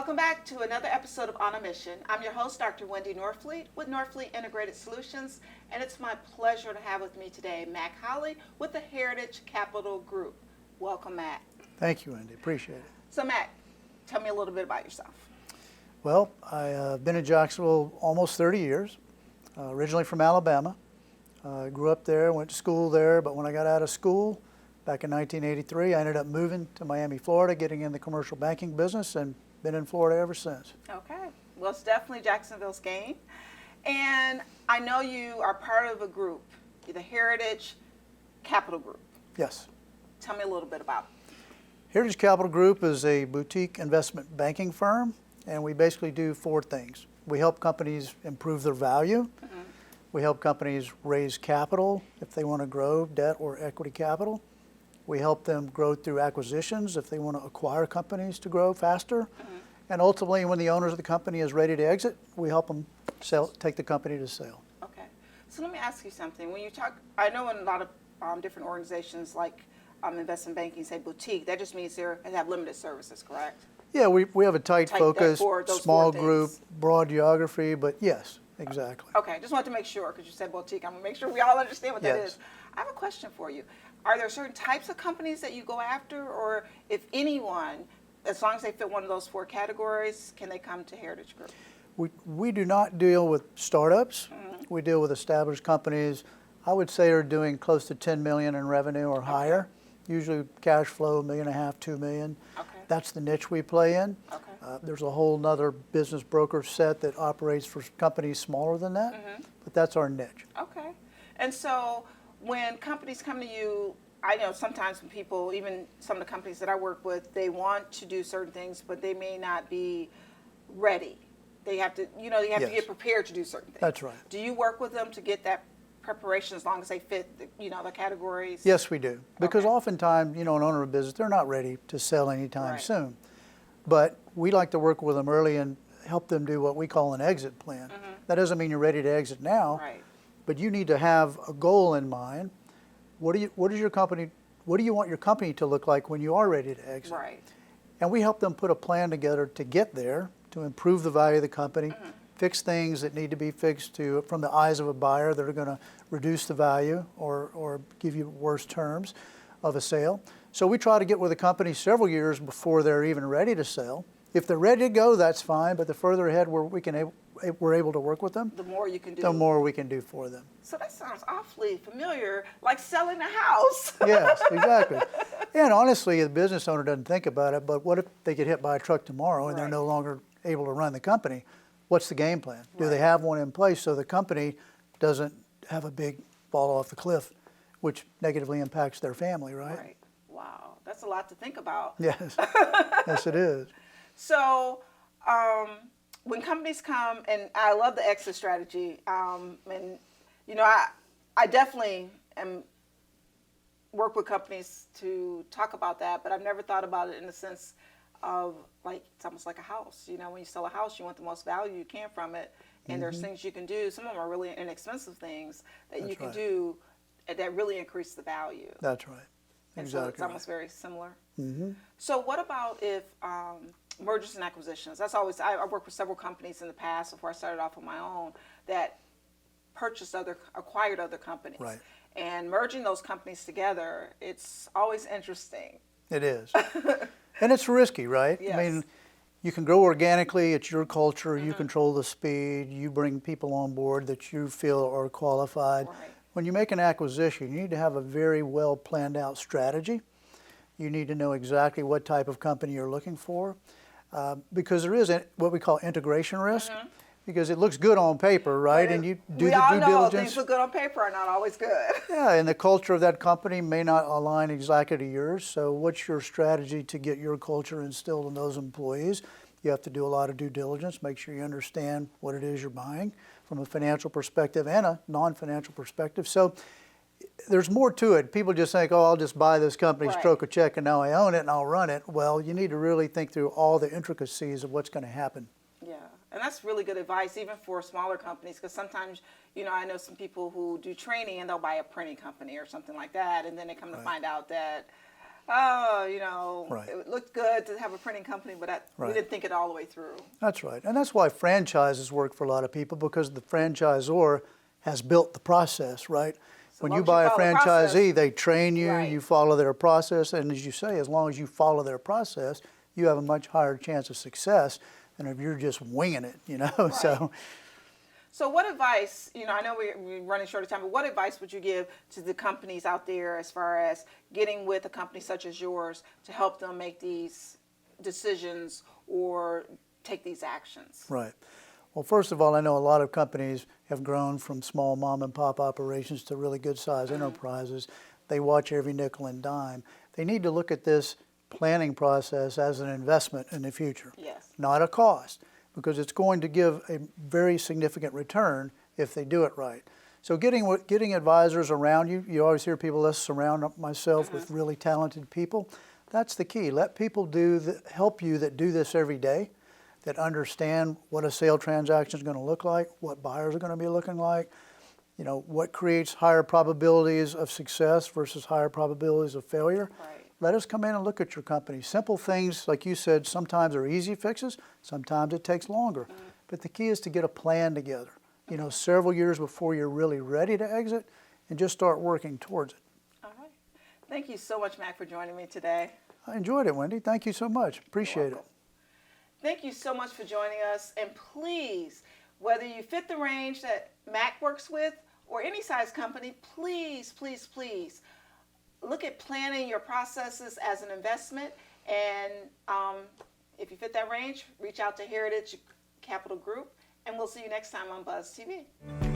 Welcome back to another episode of On a Mission. I'm your host, Dr. Wendy Norfleet with Norfleet Integrated Solutions, and it's my pleasure to have with me today Mac Holley with the Heritage Capital Group. Welcome, Mac. Thank you, Wendy. Appreciate it. So, Mac, tell me a little bit about yourself. Well, I've been in Jacksonville almost 30 years, originally from Alabama. Grew up there, went to school there, but when I got out of school back in 1983, I ended up moving to Miami, Florida, getting in the commercial banking business, and been in Florida ever since. Okay. Well, it's definitely Jacksonville's game. And I know you are part of a group, the Heritage Capital Group. Yes. Tell me a little bit about it. Heritage Capital Group is a boutique investment banking firm, and we basically do four things. We help companies improve their value. Mm-hmm. We help companies raise capital if they want to grow, debt or equity capital. We help them grow through acquisitions if they want to acquire companies to grow faster. Mm-hmm. And ultimately, when the owners of the company is ready to exit, we help them take the company to sale. Okay. So let me ask you something. When you talk, I know in a lot of different organizations like investment banking, say boutique, that just means they have limited services, correct? Yeah, we have a tight focus, small group, broad geography, but yes, exactly. Okay, just wanted to make sure, because you said boutique. I'm going to make sure we all understand what that is. I have a question for you. Are there certain types of companies that you go after, or if anyone, as long as they fit one of those four categories, can they come to Heritage Group? We do not deal with startups. Mm-hmm. We deal with established companies. I would say are doing close to 10 million in revenue or higher. Usually cash flow, $1.5 million, 2 million. Okay. That's the niche we play in. Okay. There's a whole nother business broker set that operates for companies smaller than that, Mm-hmm. but that's our niche. Okay. And so when companies come to you, I know sometimes when people, even some of the companies that I work with, they want to do certain things, but they may not be ready. They have to, they have to get prepared to do certain things. That's right. Do you work with them to get that preparation as long as they fit, the categories? Yes, we do. Because oftentimes, an owner of a business, they're not ready to sell anytime soon. But we like to work with them early and help them do what we call an exit plan. Mm-hmm. That doesn't mean you're ready to exit now, but you need to have a goal in mind. What do you want your company to look like when you are ready to exit? Right. And we help them put a plan together to get there, to improve the value of the company, fix things that need to be fixed from the eyes of a buyer that are going to reduce the value or give you worse terms of a sale. So we try to get with the company several years before they're even ready to sell. If they're ready to go, that's fine, but the further ahead we're able to work with them, the more you can do. The more we can do for them. So that sounds awfully familiar, like selling a house. Yes, exactly. And honestly, the business owner doesn't think about it, but what if they get hit by a truck tomorrow and they're no longer able to run the company? What's the game plan? Do they have one in place so the company doesn't have a big fall off the cliff, which negatively impacts their family, right? Right. Wow. That's a lot to think about. Yes. Yes, it is. So when companies come, and I love the exit strategy, and, I definitely work with companies to talk about that, but I've never thought about it in the sense of, like, it's almost like a house. When you sell a house, you want the most value you can from it, and there's things you can do. Some of them are really inexpensive things that you can do that really increase the value. That's right. Exactly. So it's almost very similar. Mm-hmm. So what about if mergers and acquisitions? That's always, I worked with several companies in the past before I started off on my own that acquired other companies. Right. And merging those companies together, it's always interesting. It is. And it's risky, right? Yes. I mean, you can grow organically, it's your culture, you control the speed, you bring people on board that you feel are qualified. Right. When you make an acquisition, you need to have a very well planned out strategy. You need to know exactly what type of company you're looking for, because there is what we call integration risk. Because it looks good on paper, right? And you do the due diligence. We all know things look good on paper are not always good. Yeah, and the culture of that company may not align exactly to yours. So what's your strategy to get your culture instilled in those employees? You have to do a lot of due diligence, make sure you understand what it is you're buying from a financial perspective and a non-financial perspective. So there's more to it. People just think, oh, I'll just buy this company, stroke a check, and now I own it and I'll run it. Well, you need to really think through all the intricacies of what's going to happen. Yeah. And that's really good advice, even for smaller companies, because sometimes, I know some people who do training and they'll buy a printing company or something like that, and then they come to find out that oh, you know, Right. it looked good to have a printing company, but we Right. didn't think it all the way through. That's right. And that's why franchises work for a lot of people, because the franchisor has built the process, right? So When long you as buy a follow the process, franchisee, they train you, right. you follow their process, and as you say, as long as you follow their process, you have a much higher chance of success than if you're just winging it, you know? Right. So So what advice, you know, I know we're running short of time, but what advice would you give to the companies out there as far as getting with a company such as yours to help them make these decisions or take these actions? right. Well, first of all, I know a lot of companies have grown from small mom and pop operations to really good sized enterprises. They watch every nickel and dime. They need to look at this planning process as an investment in the future, Yes. not a cost, because it's going to give a very significant return if they do it right. So getting advisors around you, you always hear people, let's surround myself with really talented people. That's the key. Let people help you that do this every day, that understand what a sale transaction is going to look like, what buyers are going to be looking like, you know, what creates higher probabilities of success versus higher probabilities of failure. Right. Let us come in and look at your company. Simple things, like you said, sometimes are easy fixes, sometimes it takes longer. But the key is to get a plan together, you know, several years before you're really ready to exit, and just start working towards it. All right. Thank you so much, Mac, for joining me today. I enjoyed it, Wendy. Thank you so much. Appreciate it. Welcome. Thank you so much for joining us. And please, whether you fit the range that Mac works with or any size company, please, please, please look at planning your processes as an investment. And if you fit that range, reach out to Heritage Capital Group. And we'll see you next time on Buzz TV.